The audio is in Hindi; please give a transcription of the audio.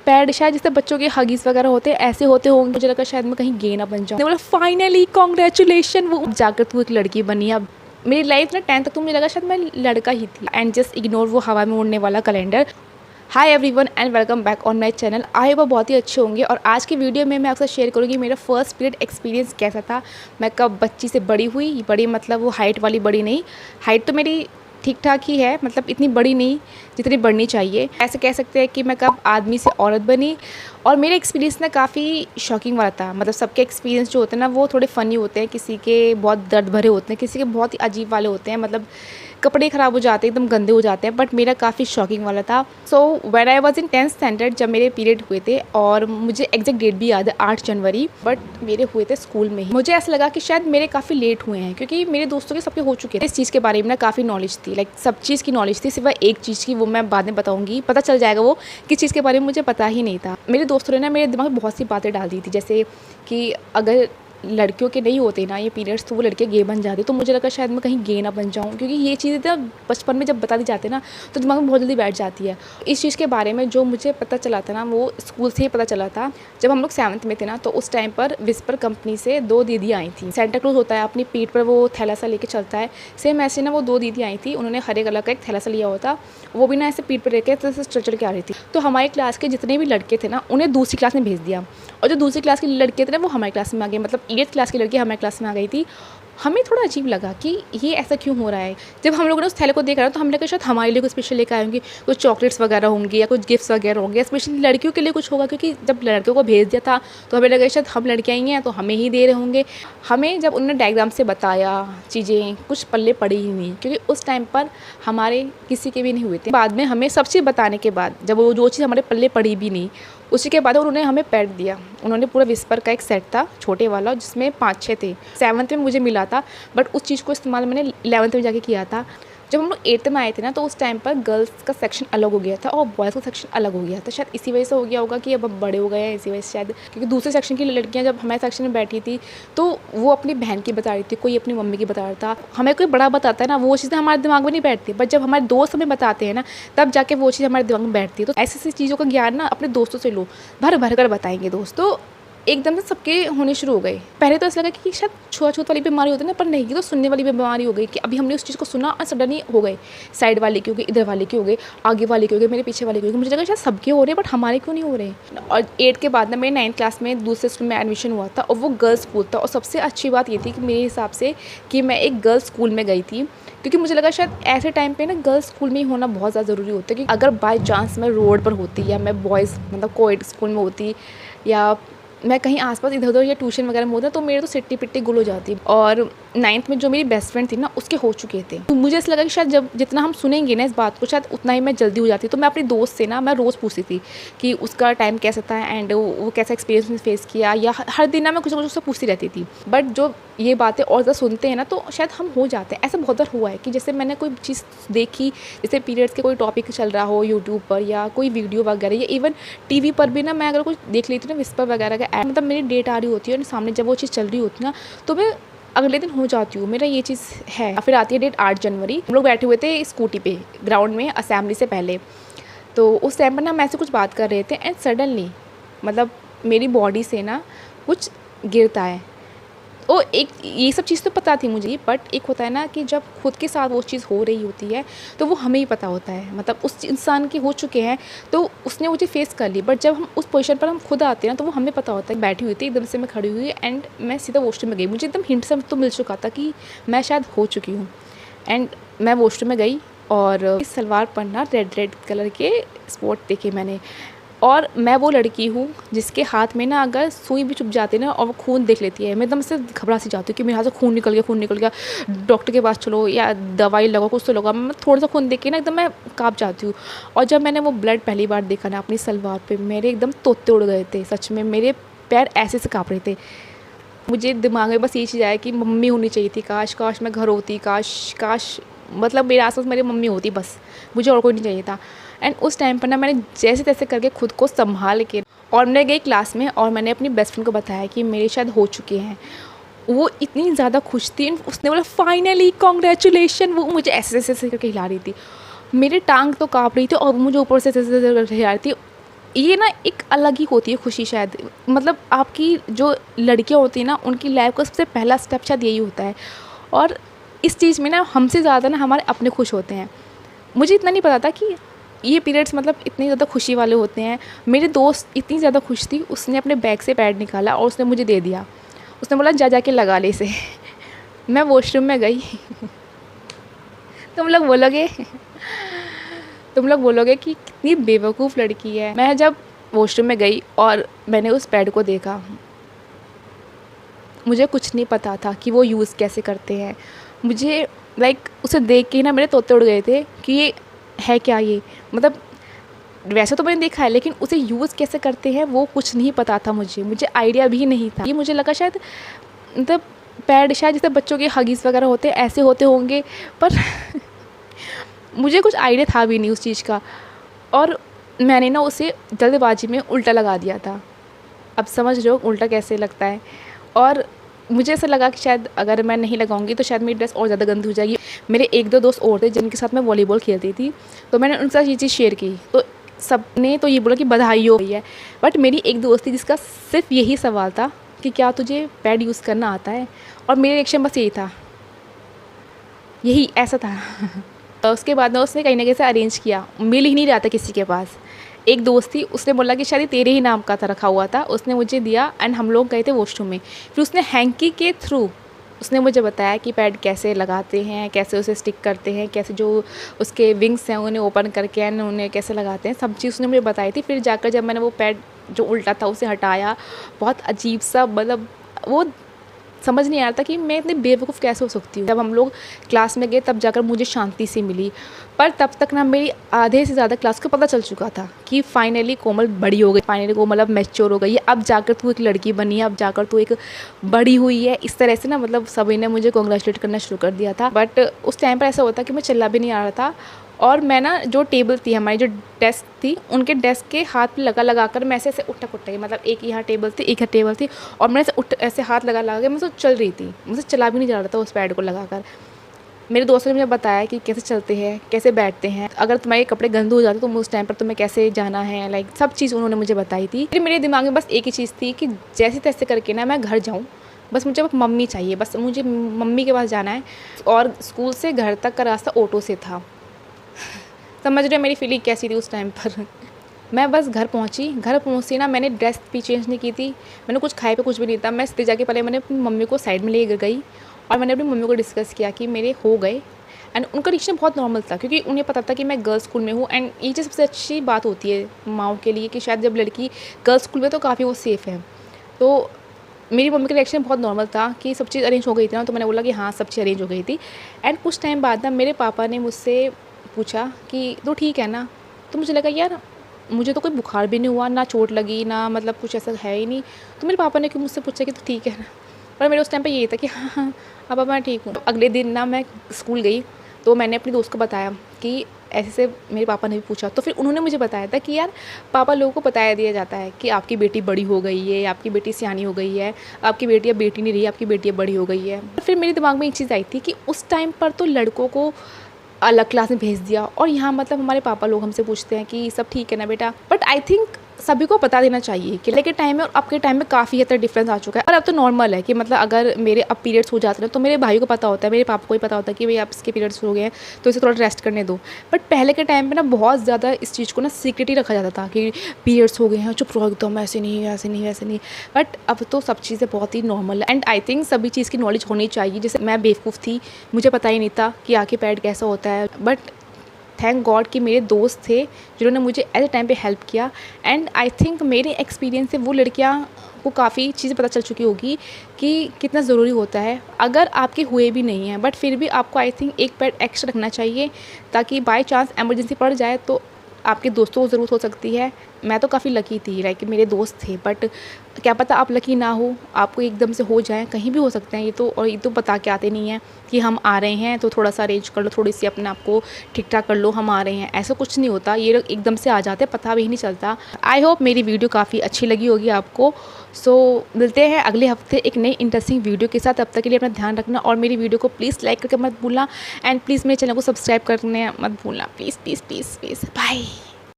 पैड शायद जैसे बच्चों के हगीज वगैरह होते हैं ऐसे होते होंगे, मुझे लगा शायद मैं कहीं गे ना बन जाऊँ। बोला फाइनली कॉन्ग्रेचुलेशन, वो जाकर तू एक लड़की बनी। अब मेरी लाइफ ना 10th तक तो मुझे लगा शायद मैं लड़का ही थी। एंड जस्ट इग्नोर वो हवा में उड़ने वाला calendar. Hi everyone and welcome back on my channel. आई वो बहुत ही अच्छे होंगे और आज की वीडियो में मैं आपसे शेयर करूँगी मेरा फर्स्ट पीरियड एक्सपीरियंस कैसा था। मैं कब बच्ची से बड़ी हुई, बड़ी मतलब वो हाइट वाली बड़ी नहीं, हाइट तो मेरी ठीक ठाक ही है, मतलब इतनी बड़ी नहीं जितनी बढ़नी चाहिए। ऐसे कह सकते हैं कि मैं कब आदमी से औरत बनी। और मेरा एक्सपीरियंस ना काफ़ी शॉकिंग वाला था। मतलब सबके एक्सपीरियंस जो होते हैं ना वो थोड़े फ़नी होते हैं, किसी के बहुत दर्द भरे होते हैं, किसी के बहुत ही अजीब वाले होते हैं, मतलब कपड़े ख़राब हो जाते हैं, एकदम गंदे हो जाते हैं। बट मेरा काफ़ी शॉकिंग वाला था। So when I was in 10th standard जब मेरे पीरियड हुए थे, और मुझे एग्जैक्ट डेट भी याद है 8 जनवरी, बट मेरे हुए थे स्कूल में ही। मुझे ऐसा लगा कि शायद मेरे काफ़ी लेट हुए हैं क्योंकि मेरे दोस्तों के सबके हो चुके थे। इस चीज़ के बारे में ना काफ़ी नॉलेज थी, लाइक सब चीज़ की नॉलेज थी, सिवाय एक चीज़ की, वो मैं बाद में बताऊँगी, पता चल जाएगा वो किस चीज़ के बारे में मुझे पता ही नहीं था। मेरे दोस्तों ने ना मेरे दिमाग में बहुत सी बातें डाल दी थी, जैसे कि अगर लड़कियों के नहीं होते ना ये पीरियड्स तो वो लड़के गे बन जाती। तो मुझे लगा शायद मैं कहीं गे ना बन जाऊँ, क्योंकि ये चीज़ें ना बचपन में जब बता दी जाती है ना तो दिमाग में बहुत जल्दी बैठ जाती है। इस चीज़ के बारे में जो मुझे पता चला था ना वो स्कूल से ही पता चला था। जब हम लोग 7th में थे ना तो उस टाइम पर विस्पर कंपनी से 2 दीदी आई थी। सेंटा क्लॉज होता है, अपनी पीठ पर वो थैला सा लेके चलता है, सेम ऐसे ना वो 2 दीदी आई थी। उन्होंने हरे कलर का एक थैला सा लिया होता, वो भी ना ऐसे पीठ पर लेके चल चल के आ रही थी। तो हमारी क्लास के जितने भी लड़के थे ना उन्हें दूसरी क्लास में भेज दिया, और जो दूसरी क्लास के लड़के थे ना वो हमारी क्लास में आ गए। मतलब 8th क्लास की लड़की हमारी क्लास में आ गई थी। हमें थोड़ा अजीब लगा कि ये ऐसा क्यों हो रहा है। जब हम लोगों ने उस थैले को देखा तो हमने कहा शायद हमारे लिए कुछ स्पेशल लेकर आए होंगे, कुछ चॉकलेट्स वगैरह होंगे या कुछ गिफ्ट्स वगैरह होंगे, स्पेशली लड़कियों के लिए कुछ होगा, क्योंकि जब लड़कियों को भेज दिया था तो हमें लगा शायद हम लड़कियाँ ही हैं तो हमें ही दे रहे होंगे। हमें जब उन्होंने डायग्राम से बताया चीज़ें, कुछ पल्ले पड़ी ही नहीं, क्योंकि उस टाइम पर हमारे किसी के भी नहीं हुए थे। बाद में हमें सब चीज़ बताने के बाद जब वो जो चीज़ हमारे पल्ले पड़ी भी नहीं, उसी के बाद उन्होंने हमें पैड दिया। उन्होंने पूरा विस्पर का एक सेट था छोटे वाला, जिसमें 5-6 थे। 7th में मुझे मिला था, बट उस चीज़ को इस्तेमाल मैंने 11th में जाके किया था। जब हम लोग 8th में आए थे ना तो उस टाइम पर गर्ल्स का सेक्शन अलग हो गया था और बॉयज़ का सेक्शन अलग हो गया था। शायद इसी वजह से हो गया होगा कि अब हम बड़े हो गए हैं, इसी वजह से शायद, क्योंकि दूसरे सेक्शन की लड़कियां जब हमारे सेक्शन में बैठी थी तो वो अपनी बहन की बता रही थी, कोई अपनी मम्मी की बता रहा था। हमें कोई बड़ा बताता है ना वो चीज़ें हमारे दिमाग में नहीं बैठती, बट जब हमारे दोस्त हमें बताते हैं ना तब जाके वो चीज़ हमारे दिमाग में बैठती है। तो ऐसी ऐसी चीज़ों का ज्ञान ना अपने दोस्तों से लो, भर भर कर बताएंगे दोस्त। तो एकदम से सबके होने शुरू हो गए। पहले तो ऐसा लगा कि शायद छुआछूत वाली बीमारी होती है ना, पर नहीं, ये तो सुनने वाली बीमारी हो गई कि अभी हमने उस चीज़ को सुना और सडनली हो गए। साइड वाले के हो गए, इधर वाले के हो गए, आगे वाले के हो गए, मेरे पीछे वाले के हो गए। मुझे लगा शायद सबके हो रहे हैं बट हमारे क्यों नहीं हो रहे। और 8 के बाद ना मेरे 9th क्लास में दूसरे स्कूल में एडमिशन हुआ था और वो गर्ल्स स्कूल था। और सबसे अच्छी बात ये थी कि मेरे हिसाब से कि मैं एक गर्ल्स स्कूल में गई थी, क्योंकि मुझे लगा शायद ऐसे टाइम पे ना गर्ल्स स्कूल में ही होना बहुत ज़्यादा ज़रूरी होता है। कि अगर बाय चांस मैं रोड पर होती या मैं बॉयज़ मतलब कोएड स्कूल में होती या मैं कहीं आसपास इधर उधर या ट्यूशन वगैरह में होता तो मेरे तो सिट्टी पिट्टी गुल हो जाती। और 9th में जो मेरी बेस्ट फ्रेंड थी ना उसके हो चुके थे। तो मुझे ऐसा लगा कि शायद जब जितना हम सुनेंगे ना इस बात को शायद उतना ही मैं जल्दी हो जाती। तो मैं अपनी दोस्त से ना मैं रोज़ पूछती थी कि उसका टाइम कैसा था एंड वो कैसा एक्सपीरियंस फेस किया, या हर दिन ना मैं कुछ ना कुछ उससे पूछती रहती थी। बट जो ये बातें और ज़्यादा सुनते हैं ना तो शायद हम हो जाते हैं। ऐसा बहुत बार हुआ है कि जैसे मैंने कोई चीज़ देखी, जैसे पीरियड्स के कोई टॉपिक चल रहा हो यूट्यूब पर या कोई वीडियो वगैरह, या इवन टीवी पर भी ना मैं अगर कुछ देख लेती हूँ ना विस्पर वगैरह का ऐड, मतलब मेरी डेट आ रही होती है और सामने जब वो चीज़ चल रही होती है ना तो मैं अगले दिन हो जाती हूँ। मेरा ये चीज़ है। फिर आती है डेट 8 जनवरी। हम लोग बैठे हुए थे स्कूटी पे ग्राउंड में असेंबली से पहले। तो उस टाइम पर ना हम ऐसे कुछ बात कर रहे थे एंड सडनली मतलब मेरी बॉडी से ना कुछ गिरता है। ओ एक ये सब चीज़ तो पता थी मुझे, बट एक होता है ना कि जब खुद के साथ वो चीज़ हो रही होती है तो वो हमें ही पता होता है, मतलब उस इंसान के हो चुके हैं तो उसने वो चीज़ फेस कर ली। बट जब हम उस पोजीशन पर हम खुद आते हैं ना तो वो हमें पता होता है। बैठी हुई थी, एकदम से मैं खड़ी हुई एंड मैं सीधा वॉशरूम में गई। मुझे एकदम हिंट से तो मिल चुका था कि मैं शायद हो चुकी हूँ। एंड मैं वॉशरूम में गई और इस सलवार पर ना रेड कलर के स्पॉट देखे मैंने। और मैं वो लड़की हूँ जिसके हाथ में ना अगर सुई भी चुभ जाती है ना और वो खून देख लेती है, मैं एकदम से घबरा सी जाती हूँ कि मेरे हाथ से खून निकल गया, डॉक्टर के पास चलो या दवाई लगाओ, कुछ तो लगाओ। मैं थोड़ा सा खून देख के ना एकदम मैं काँप जाती हूँ। और जब मैंने वो ब्लड पहली बार देखा ना अपनी सलवार पे, मेरे एकदम तोते उड़ गए थे सच में। मेरे पैर ऐसे से काँप रहे थे। मुझे दिमाग में बस ये चीज़ आया कि मम्मी होनी चाहिए थी, काश काश मैं घर होती, काश मतलब मेरे आसपास मेरी मम्मी होती, बस मुझे और कोई नहीं चाहिए था। एंड उस टाइम पर ना मैंने जैसे तैसे करके खुद को संभाल के और मैं गई क्लास में और मैंने अपनी बेस्ट फ्रेंड को बताया कि मेरे शायद हो चुके हैं। वो इतनी ज़्यादा खुश थी, उसने बोला फाइनली कॉन्ग्रेचुलेशन। वो मुझे ऐसे ऐसे करके हिला रही थी, मेरी टांग तो काँप रही थी और मुझे ऊपर से ऐसे ऐसे करके हिला रही थी। ये ना एक अलग ही होती है खुशी शायद, मतलब आपकी जो लड़कियाँ होती हैं ना उनकी लाइफ का सबसे पहला स्टेप शायद यही होता है। और इस चीज़ में ना हमसे ज़्यादा ना हमारे अपने खुश होते हैं। मुझे इतना नहीं पता था कि ये पीरियड्स मतलब इतने ज़्यादा खुशी वाले होते हैं। मेरी दोस्त इतनी ज़्यादा खुश थी, उसने अपने बैग से पैड निकाला और उसने मुझे दे दिया। उसने बोला जा के लगा ले इसे। मैं वॉशरूम में गई। तुम लोग बोलोगे कि कितनी बेवकूफ़ लड़की है। मैं जब वॉशरूम में गई और मैंने उस पैड को देखा, मुझे कुछ नहीं पता था कि वो यूज़ कैसे करते हैं। मुझे उसे देख के ही ना मेरे तोते उड़ गए थे कि ये है क्या ये, मतलब वैसे तो मैंने देखा है लेकिन उसे यूज़ कैसे करते हैं वो कुछ नहीं पता था मुझे आइडिया भी नहीं था। ये मुझे लगा शायद मतलब पैड शायद जैसे बच्चों के हगीज़ वगैरह होते हैं ऐसे होते होंगे, पर मुझे कुछ आइडिया था भी नहीं उस चीज़ का। और मैंने ना उसे जल्दबाजी में उल्टा लगा दिया था। अब समझ रहे हो उल्टा कैसे लगता है। और मुझे ऐसा लगा कि शायद अगर मैं नहीं लगाऊंगी तो शायद मेरी ड्रेस और ज़्यादा गंदी हो जाएगी। मेरे 1-2 दोस्त और थे जिनके साथ मैं वॉलीबॉल खेलती थी, तो मैंने उनके साथ ये चीज़ शेयर की, तो सब ने तो ये बोला कि बधाई हो गई है। बट मेरी एक दोस्त थी जिसका सिर्फ यही सवाल था कि क्या तुझे पैड यूज़ करना आता है, और मेरे रिएक्शन बस यही था, यही ऐसा था। तो उसके बाद ना उसने कहीं ना कहीं से अरेंज किया, मिल ही नहीं रहा था किसी के पास। एक दोस्त थी, उसने बोला कि शायद तेरे ही नाम का था रखा हुआ था, उसने मुझे दिया एंड हम लोग गए थे वॉशरूम में। फिर उसने हैंकी के थ्रू उसने मुझे बताया कि पैड कैसे लगाते हैं, कैसे उसे स्टिक करते हैं, कैसे जो उसके विंग्स हैं उन्हें ओपन करके एंड उन्हें कैसे लगाते हैं, सब चीज़ उसने मुझे बताई थी। फिर जाकर जब मैंने वो पैड जो उल्टा था उसे हटाया, बहुत अजीब सा, मतलब वो समझ नहीं आ रहा था कि मैं इतनी बेवकूफ़ कैसे हो सकती हूँ। जब हम लोग क्लास में गए तब जाकर मुझे शांति से मिली, पर तब तक ना मेरी आधे से ज़्यादा क्लास को पता चल चुका था कि फाइनली कोमल बड़ी हो गई, फाइनली कोमल अब मैच्योर हो गई है, अब जाकर तू एक लड़की बनी है, अब जाकर तू एक बड़ी हुई है। इस तरह से ना मतलब सभी ने मुझे कॉन्ग्रेचुलेट करना शुरू कर दिया था। बट उस टाइम पर ऐसा होता कि मैं चिल्ला भी नहीं आ रहा था, और मैं ना जो टेबल थी हमारी, जो डेस्क थी, उनके डेस्क के हाथ पे लगा कर मैं ऐसे उठक मतलब एक यहाँ टेबल थी, एक यहाँ टेबल थी, और मैं ऐसे हाथ लगा के मैं तो चल रही थी, मुझे चला भी नहीं जा रहा था उस पैड को लगाकर। मेरे दोस्तों ने मुझे बताया कि कैसे चलते हैं, कैसे बैठते हैं, अगर तुम्हारे कपड़े गंदे हो जाते तो उस टाइम पर तुम्हें कैसे जाना है, सब चीज़ उन्होंने मुझे बताई थी। फिर मेरे दिमाग में बस एक ही चीज़ थी कि जैसे तैसे करके ना मैं घर जाऊँ, बस मुझे मम्मी चाहिए, बस मुझे मम्मी के पास जाना है। और स्कूल से घर तक का रास्ता ऑटो से था। समझ रहे मेरी फीलिंग कैसी थी उस टाइम पर। मैं बस घर पहुंची ना, मैंने ड्रेस भी चेंज नहीं की थी, मैंने कुछ खाए पे कुछ भी नहीं था। मैं सीधे जाके पहले मैंने अपनी मम्मी को साइड में ले गई और मैंने अपनी मम्मी को डिस्कस किया कि मेरे हो गए। एंड उनका रिएक्शन बहुत नॉर्मल था, क्योंकि उन्हें पता था कि मैं गर्ल्स स्कूल में हूँ। एंड ये चीज़ सबसे अच्छी बात होती है माँओं के लिए कि शायद जब लड़की गर्ल्स स्कूल में तो काफ़ी वो सेफ़ है। तो मेरी मम्मी का रिएक्शन बहुत नॉर्मल था कि सब चीज़ अरेंज हो गई थी ना, तो मैंने बोला कि हाँ सब चीज़ अरेंज हो गई थी। एंड कुछ टाइम बाद ना मेरे पापा ने मुझसे पूछा कि तो ठीक है ना, तो मुझे लगा यार मुझे तो कोई बुखार भी नहीं हुआ, ना चोट लगी, ना मतलब कुछ ऐसा है ही नहीं, तो मेरे पापा ने क्यों मुझसे पूछा कि तो ठीक है ना। पर मेरे उस टाइम पे ये था कि हाँ अब मैं ठीक हूँ। अगले दिन ना मैं स्कूल गई तो मैंने अपनी दोस्त को बताया कि ऐसे से मेरे पापा ने भी पूछा, तो फिर उन्होंने मुझे बताया था कि यार पापा लोगों को बताया दिया जाता है कि आपकी बेटी बड़ी हो गई है, आपकी बेटी सियानी हो गई है, आपकी बेटी अब बेटी नहीं रही, आपकी बेटी अब बड़ी हो गई है। फिर मेरे दिमाग में एक चीज़ आई थी कि उस टाइम पर तो लड़कों को अलग क्लास में भेज दिया, और यहाँ मतलब हमारे पापा लोग हमसे पूछते हैं कि सब ठीक है ना बेटा। बट आई थिंक सभी को पता देना चाहिए कि पहले के टाइम में और अब के टाइम में काफ़ी हद तक डिफरेंस आ चुका है। और अब तो नॉर्मल है कि मतलब अगर मेरे अब पीरियड्स हो जाते हैं तो मेरे भाई को पता होता है, मेरे पापा को ही पता होता है कि भाई आप इसके पीरियड्स हो गए हैं तो इसे थोड़ा रेस्ट करने दो। बट पहले के टाइम पे ना बहुत ज़्यादा इस चीज़ को ना सीक्रेट ही रखा जाता था कि पीरियड्स हो गए हैं, चुप रहो एकदम, ऐसे नहीं वैसे नहीं वैसे नहीं। बट अब तो सब चीज़ें बहुत ही नॉर्मल है। एंड आई थिंक सभी चीज़ की नॉलेज होनी चाहिए। जैसे मैं बेवकूफ़ थी, मुझे पता ही नहीं था कि आके पैड कैसा होता है, बट थैंक गॉड कि मेरे दोस्त थे जिन्होंने मुझे एट द टाइम पे हेल्प किया। एंड आई थिंक मेरे एक्सपीरियंस से वो लड़कियां को काफ़ी चीज़ें पता चल चुकी होगी कि कितना ज़रूरी होता है। अगर आपके हुए भी नहीं हैं बट फिर भी आपको आई थिंक एक पैड एक्स्ट्रा रखना चाहिए, ताकि बाय चांस एमरजेंसी पड़ जाए तो आपके दोस्तों को ज़रूरत हो सकती है। मैं तो काफ़ी लकी थी, लाइक मेरे दोस्त थे, बट क्या पता आप लकी ना हो, आपको एकदम से हो जाए, कहीं भी हो सकते हैं ये तो। और ये तो बता के आते नहीं हैं कि हम आ रहे हैं तो थोड़ा सा अरेंज कर लो, थोड़ी सी अपने आप को ठीक ठाक कर लो, हम आ रहे हैं, ऐसा कुछ नहीं होता। ये लोग एकदम से आ जाते हैं, पता भी नहीं चलता। आई होप मेरी वीडियो काफ़ी अच्छी लगी होगी आपको। सो मिलते हैं अगले हफ्ते एक नई इंटरेस्टिंग वीडियो के साथ। तब तक के लिए अपना ध्यान रखना और मेरी वीडियो को प्लीज़ लाइक करके मत भूलना, एंड प्लीज़ मेरे चैनल को सब्सक्राइब करने मत भूलना, please please please please. Bye.